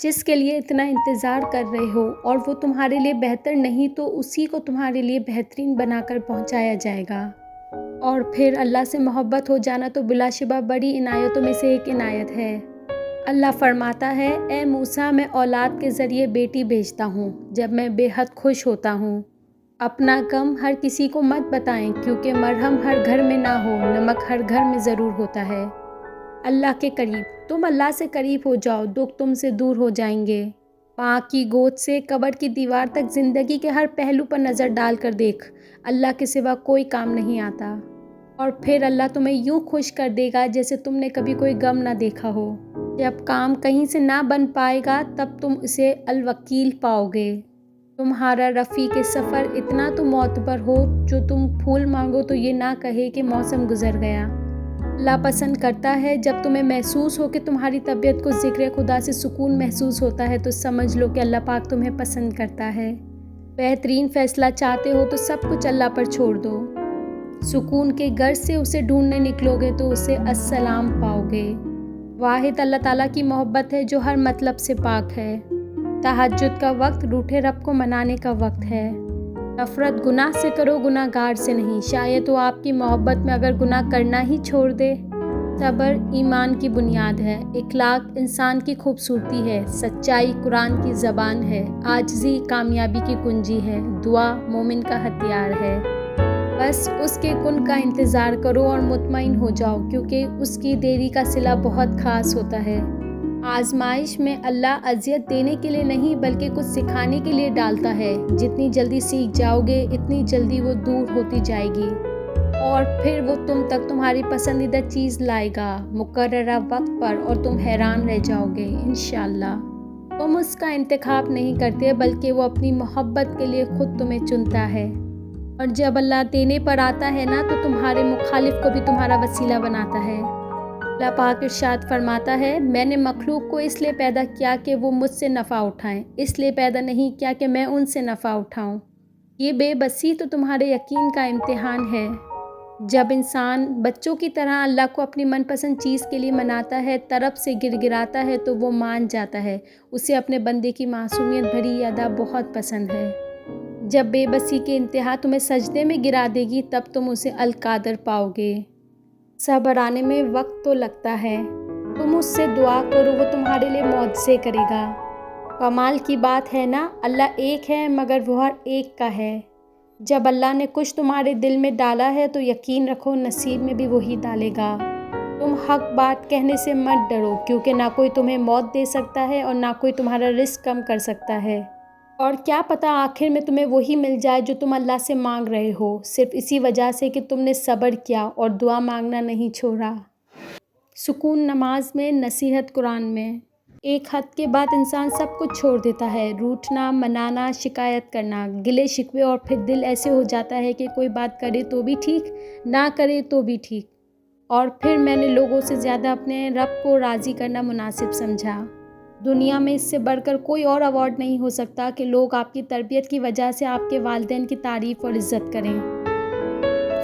جس کے لیے اتنا انتظار کر رہے ہو اور وہ تمہارے لیے بہتر نہیں تو اسی کو تمہارے لیے بہترین بنا کر پہنچایا جائے گا۔ اور پھر اللہ سے محبت ہو جانا تو بلا شبہ بڑی عنایتوں میں سے ایک عنایت ہے۔ اللہ فرماتا ہے، اے موسیٰ، میں اولاد کے ذریعے بیٹی بھیجتا ہوں جب میں بے حد خوش ہوتا ہوں۔ اپنا غم ہر کسی کو مت بتائیں کیونکہ مرہم ہر گھر میں نہ ہو، نمک ہر گھر میں ضرور ہوتا ہے۔ اللہ کے قریب، تم اللہ سے قریب ہو جاؤ، دکھ تم سے دور ہو جائیں گے۔ ماں کی گود سے قبر کی دیوار تک زندگی کے ہر پہلو پر نظر ڈال کر دیکھ، اللہ کے سوا کوئی کام نہیں آتا۔ اور پھر اللہ تمہیں یوں خوش کر دے گا جیسے تم نے کبھی کوئی غم نہ دیکھا ہو۔ جب کام کہیں سے نہ بن پائے گا تب تم اسے الوکیل پاؤ گے۔ تمہارا رفیق سفر اتنا تو معتبر ہو جو تم پھول مانگو تو یہ نہ کہے کہ موسم گزر گیا۔ اللہ پسند کرتا ہے جب تمہیں محسوس ہو کہ تمہاری طبیعت کو ذکر خدا سے سکون محسوس ہوتا ہے تو سمجھ لو کہ اللہ پاک تمہیں پسند کرتا ہے۔ بہترین فیصلہ چاہتے ہو تو سب کچھ اللہ پر چھوڑ دو۔ سکون کے غرض سے اسے ڈھونڈنے نکلو گے تو اسے السلام پاؤ گے۔ واحد اللہ تعالیٰ کی محبت ہے جو ہر مطلب سے پاک ہے۔ تہجد کا وقت روٹھے رب کو منانے کا وقت ہے۔ نفرت گناہ سے کرو، گناہ گار سے نہیں، شاید وہ آپ کی محبت میں اگر گناہ کرنا ہی چھوڑ دے۔ صبر ایمان کی بنیاد ہے، اخلاق انسان کی خوبصورتی ہے، سچائی قرآن کی زبان ہے، عاجزی کامیابی کی کنجی ہے، دعا مومن کا ہتھیار ہے۔ بس اس کے کن کا انتظار کرو اور مطمئن ہو جاؤ کیونکہ اس کی دیری کا صلہ بہت خاص ہوتا ہے۔ آزمائش میں اللہ اذیت دینے کے لیے نہیں بلکہ کچھ سکھانے کے لیے ڈالتا ہے۔ جتنی جلدی سیکھ جاؤ گے اتنی جلدی وہ دور ہوتی جائے گی اور پھر وہ تم تک تمہاری پسندیدہ چیز لائے گا مقررہ وقت پر اور تم حیران رہ جاؤ گے انشاءاللہ۔ تم اس کا انتخاب نہیں کرتے بلکہ وہ اپنی محبت کے لیے خود تمہیں چنتا ہے۔ اور جب اللہ دینے پر آتا ہے نا تو تمہارے مخالف کو بھی تمہارا وسیلہ بناتا ہے۔ اللہ پاک ارشاد فرماتا ہے، میں نے مخلوق کو اس لیے پیدا کیا کہ وہ مجھ سے نفع اٹھائیں، اس لیے پیدا نہیں کیا کہ میں ان سے نفع اٹھاؤں۔ یہ بے بسی تو تمہارے یقین کا امتحان ہے۔ جب انسان بچوں کی طرح اللہ کو اپنی من پسند چیز کے لیے مناتا ہے، طرف سے گر گراتا ہے تو وہ مان جاتا ہے۔ اسے اپنے بندے کی معصومیت بھری ادا بہت پسند ہے۔ جب بے بسی کی انتہا تمہیں سجدے میں گرا دے گی تب تم اسے القادر پاؤ گے۔ صبر آنے میں وقت تو لگتا ہے، تم اس سے دعا کرو وہ تمہارے لیے معجزے کرے گا۔ کمال کی بات ہے نا، اللہ ایک ہے مگر وہ ہر ایک کا ہے۔ جب اللہ نے کچھ تمہارے دل میں ڈالا ہے تو یقین رکھو نصیب میں بھی وہی ڈالے گا۔ تم حق بات کہنے سے مت ڈرو کیونکہ نہ کوئی تمہیں موت دے سکتا ہے اور نہ کوئی تمہارا رزق کم کر سکتا ہے۔ اور کیا پتہ آخر میں تمہیں وہی مل جائے جو تم اللہ سے مانگ رہے ہو، صرف اسی وجہ سے کہ تم نے صبر کیا اور دعا مانگنا نہیں چھوڑا۔ سکون نماز میں، نصیحت قرآن میں۔ ایک حد کے بعد انسان سب کچھ چھوڑ دیتا ہے، روٹھنا، منانا، شکایت کرنا، گلے شکوے، اور پھر دل ایسے ہو جاتا ہے کہ کوئی بات کرے تو بھی ٹھیک، نہ کرے تو بھی ٹھیک۔ اور پھر میں نے لوگوں سے زیادہ اپنے رب کو راضی کرنا مناسب سمجھا۔ دنیا میں اس سے بڑھ کر کوئی اور ایوارڈ نہیں ہو سکتا کہ لوگ آپ کی تربیت کی وجہ سے آپ کے والدین کی تعریف اور عزت کریں۔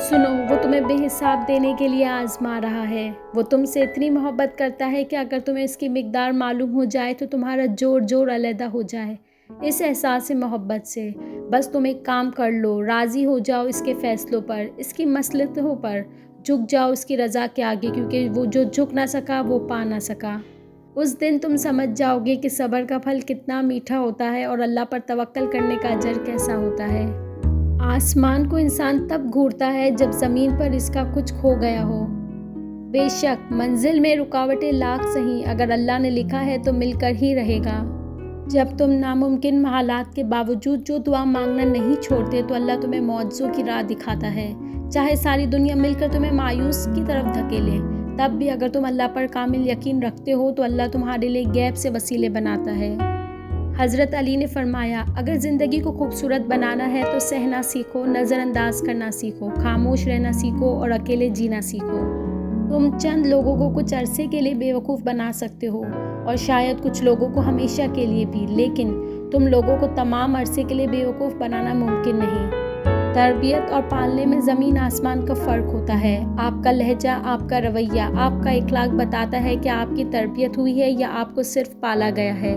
سنو، وہ تمہیں بے حساب دینے کے لیے آزما رہا ہے۔ وہ تم سے اتنی محبت کرتا ہے کہ اگر تمہیں اس کی مقدار معلوم ہو جائے تو تمہارا جوڑ علیحدہ ہو جائے اس احساس محبت سے۔ بس تم ایک کام کر لو، راضی ہو جاؤ اس کے فیصلوں پر، اس کی مصلحتوں پر، جھک جاؤ اس کی رضا کے آگے کیونکہ وہ جو جھک نہ سکا وہ پا نہ سکا۔ اس دن تم سمجھ جاؤ گے کہ صبر کا پھل کتنا میٹھا ہوتا ہے اور اللہ پر توکل کرنے کا اجر کیسا ہوتا ہے۔ آسمان کو انسان تب گھورتا ہے جب زمین پر اس کا کچھ کھو گیا ہو۔ بے شک منزل میں رکاوٹیں لاکھ سہیں، اگر اللہ نے لکھا ہے تو مل کر ہی رہے گا۔ جب تم ناممکن حالات کے باوجود جو دعا مانگنا نہیں چھوڑتے تو اللہ تمہیں معجزوں کی راہ دکھاتا ہے۔ چاہے ساری دنیا مل کر تمہیں مایوس کی طرف دھکیلے، تب بھی اگر تم اللہ پر کامل یقین رکھتے ہو تو اللہ تمہارے لیے غیب سے وسیلے بناتا ہے۔ حضرت علی نے فرمایا، اگر زندگی کو خوبصورت بنانا ہے تو سہنا سیکھو، نظر انداز کرنا سیکھو، خاموش رہنا سیکھو اور اکیلے جینا سیکھو۔ تم چند لوگوں کو کچھ عرصے کے لیے بیوقوف بنا سکتے ہو اور شاید کچھ لوگوں کو ہمیشہ کے لیے بھی، لیکن تم لوگوں کو تمام عرصے کے لیے بیوقوف بنانا ممکن نہیں۔ تربیت اور پالنے میں زمین آسمان کا فرق ہوتا ہے۔ آپ کا لہجہ، آپ کا رویہ، آپ کا اخلاق بتاتا ہے کہ آپ کی تربیت ہوئی ہے یا آپ کو صرف پالا گیا ہے۔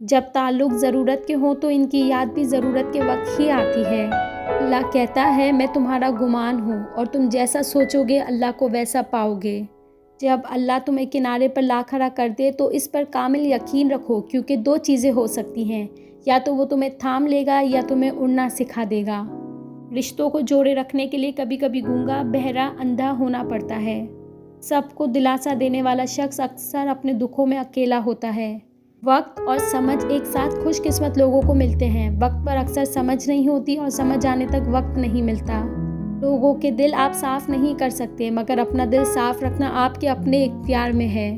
جب تعلق ضرورت کے ہوں تو ان کی یاد بھی ضرورت کے وقت ہی آتی ہے۔ اللہ کہتا ہے میں تمہارا گمان ہوں اور تم جیسا سوچو گے اللہ کو ویسا پاؤ گے۔ جب اللہ تمہیں کنارے پر لا کھڑا کر دے تو اس پر کامل یقین رکھو، کیونکہ دو چیزیں ہو سکتی ہیں، یا تو وہ تمہیں تھام لے گا یا تمہیں اڑنا سکھا دے گا۔ رشتوں کو جوڑے رکھنے کے لیے کبھی کبھی گونگا، بہرا، اندھا ہونا پڑتا ہے۔ سب کو دلاسا دینے والا شخص اکثر اپنے دکھوں میں اکیلا ہوتا ہے۔ وقت اور سمجھ ایک ساتھ خوش قسمت لوگوں کو ملتے ہیں۔ وقت پر اکثر سمجھ نہیں ہوتی اور سمجھ آنے تک وقت نہیں ملتا۔ لوگوں کے دل آپ صاف نہیں کر سکتے، مگر اپنا دل صاف رکھنا آپ کے اپنے اختیار میں ہے۔